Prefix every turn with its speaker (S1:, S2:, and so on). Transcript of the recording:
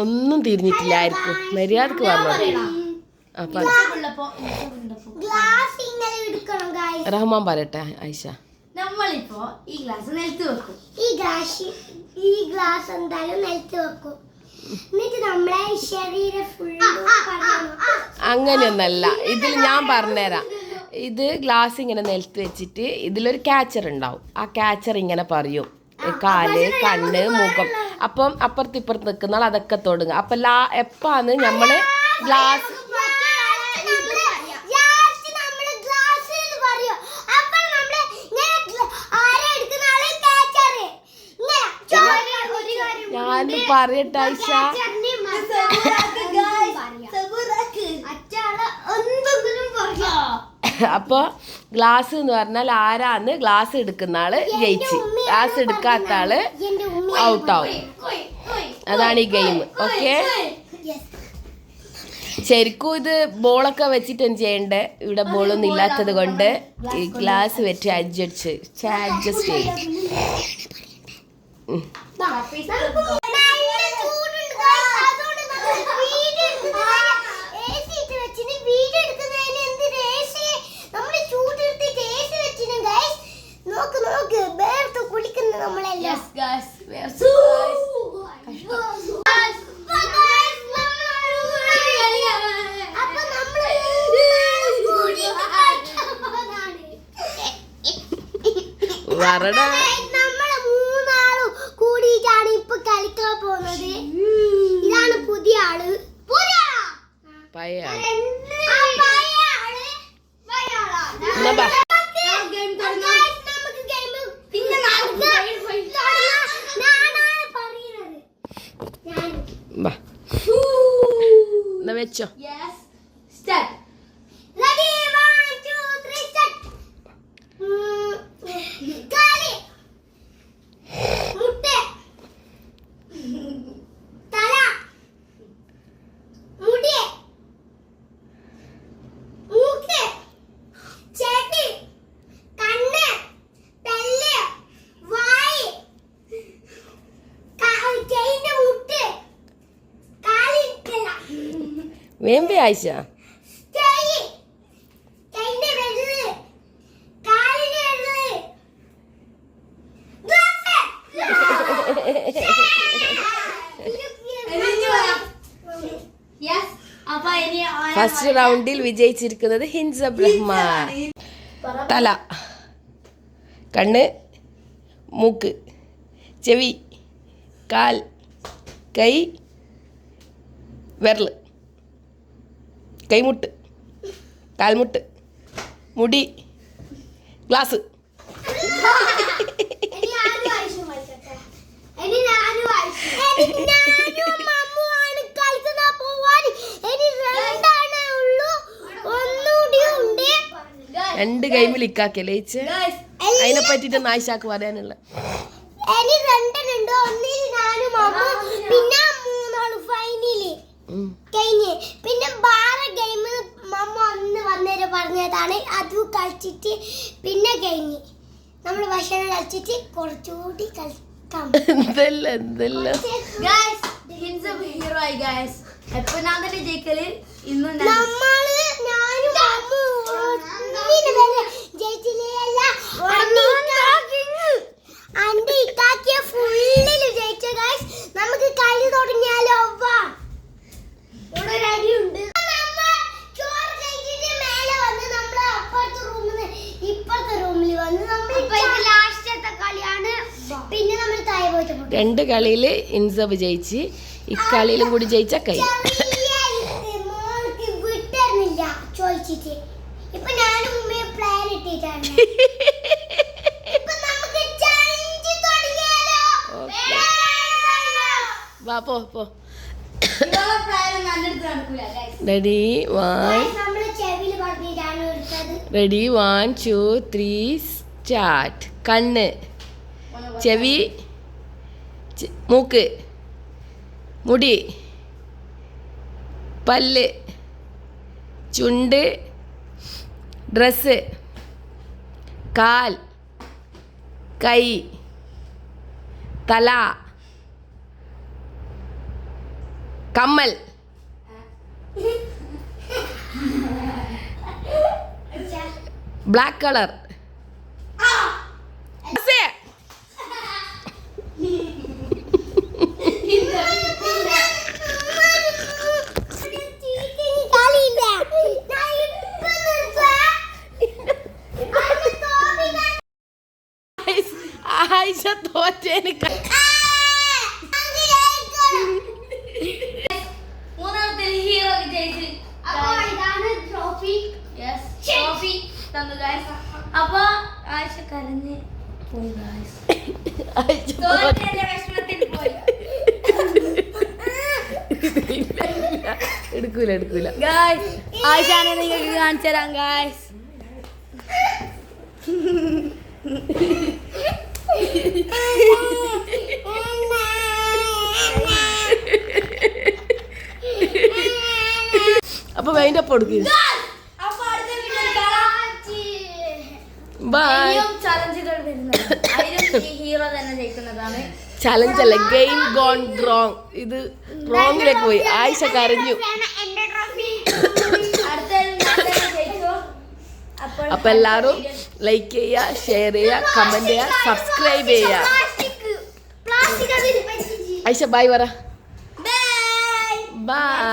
S1: ഒന്നും തിരിഞ്ഞിട്ടില്ലായിരിക്കും. മര്യാദക്ക് പറഞ്ഞു. റഹ്മാൻ പറയട്ടെ ആയിഷ.
S2: നമ്മളിപ്പോ ഈ ഗ്ലാസ് നിലത്ത് വെക്കും. ഈ ഗ്ലാസ് എന്തായാലും നിലത്ത് വെക്കും. എന്നിട്ട് നമ്മളെ ശരീരം
S1: അങ്ങനെയൊന്നല്ല. ഇതിൽ ഞാൻ പറഞ്ഞുതരാം. ഇത് ഗ്ലാസ് ഇങ്ങനെ നിലത്ത് വെച്ചിട്ട് ഇതിലൊരു ക്യാച്ചർ ഉണ്ടാവും. ആ ക്യാച്ചർ ഇങ്ങനെ പറയും കാല്, കണ്ണ്, മുഖം. അപ്പം അപ്പുറത്തിപ്പുറത്ത് നിൽക്കുന്ന ആൾ അതൊക്കെ തൊടുങ്ങുക. അപ്പം എപ്പാന്ന് നമ്മള് ഗ്ലാസ് ഞാൻ പറയട്ടെ ആയിഷ, അപ്പോൾ ഗ്ലാസ് എന്ന് പറഞ്ഞാൽ ആരാന്ന് ഗ്ലാസ് എടുക്കുന്ന ആള് ജയിച്ച്, ഗ്ലാസ് എടുക്കാത്ത ആള് ഔട്ടാവും. അതാണ് ഈ ഗെയിം. ഓക്കെ, ശരിക്കും ഇത് ബോളൊക്കെ വെച്ചിട്ടും ചെയ്യണ്ടേ. ഇവിടെ ബോളൊന്നും ഇല്ലാത്തത് കൊണ്ട് ഈ ഗ്ലാസ് വെച്ച് അഡ്ജസ്റ്റ് ചെയ്യും.
S2: നമ്മളെ മൂന്നാളും കൂടിയിട്ടാണ് ഇപ്പൊ കളിക്കാൻ പോകുന്നത്. ഇതാണ് പുതിയ ആള്,
S1: പഴയ ആള്. വെച്ചോ. വേമ്പേ ആയിഷ. ഫസ്റ്റ് റൗണ്ടിൽ വിജയിച്ചിരിക്കുന്നത് ഹിൻസബ് റഹ്മാൻ. തല, കണ്ണ്, മൂക്ക്, ചെവി, കാൽ, കൈ, വിരൽ, കൈമുട്ട്, കാൽമുട്ട്, മുടി, ഗ്ലാസ്. രണ്ട് ഗെയിമിൽ ഇക്കാക്കല്ലേ ചേച്ചി, അതിനെ പറ്റിട്ട് ആയിഷക്ക് പറയാനുള്ള.
S2: പിന്നെ വേറെ ഗെയിം മമ്മ ഒന്ന് വന്നേരെ പറഞ്ഞതാണ്, അത് കളിച്ചിട്ട് പിന്നെ കഴിഞ്ഞ് നമ്മൾ ഭക്ഷണം കളിച്ചിട്ട് കുറച്ചുകൂടി കളിക്കാം. നമുക്ക് കളി തുടങ്ങിയാലോ?
S1: രണ്ട് കളിയിൽ ഇൻസബ് ജയിച്ച്, ഇക്കളിയിലും കൂടി ജയിച്ച കൈ. വാ പോ. റെഡി 1
S2: നമ്മള് ചെവിയിൽ പറഞ്ഞിട്ടാണ് എടുത്തത്.
S1: Ready 1 2 3 start. കണ്ണ്, ചെവി, മൂക്ക്, മുടി, പല്ല്, ചുണ്ട്, ഡ്രസ്സ്, കാൽ, കൈ, തല, കമ്മൽ, ബ്ലാക്ക് കളർ. ആയിഷ തോറ്റേന്
S3: മൂന്നാമത്തെ ഹീറോ വിജയിച്ച്.
S2: ഇതാണ് ട്രോഫി.
S3: ട്രോഫി തന്നു ഗൈസ്. അപ്പൊ ആയിഷ കരഞ്ഞ് പോയി ഗൈസ്. തോറ്റേന്റെ വിഷമത്തിൽ പോയി.
S1: എടുക്കൂല
S3: ഗൈസ് ആയിഷാനെ നിങ്ങൾക്ക് കാണിച്ചു തരാം ഗൈസ്.
S1: അപ്പൊ വേണ്ട കൊടുക്കുക.
S3: അപ്പൊ അടുത്ത വീഡിയോയിൽ കാണാം.
S1: ബൈ.
S3: ഇനിയും ചലഞ്ചുകൾ വരുന്നതാണ്. അതിലും ഈ ഹീറോ തന്നെ ജയിക്കുന്നതാണ്.
S1: ചലഞ്ച് അല്ല, ഗെയിം ഗോൺ റോങ്. ഇത് റോങ്ങിലേക്ക് പോയി. ആയിഷ കരഞ്ഞു.
S2: എന്റെ ട്രോഫി.
S3: അടുത്തതിൽ ഞാൻ തന്നെ ജയിച്ചു.
S1: അപ്പൊ എല്ലാവരും ലൈക്ക് ചെയ്യുക, ഷെയർ ചെയ്യുക, കമന്റ് ചെയ്യുക, സബ്സ്ക്രൈബ് ചെയ്യുക.
S2: പ്ലാസ്റ്റിക് അതിൽ വെച്ചിട്ട്
S1: ആയിഷ ബൈ പറ.
S3: ബൈ.
S1: ബൈ.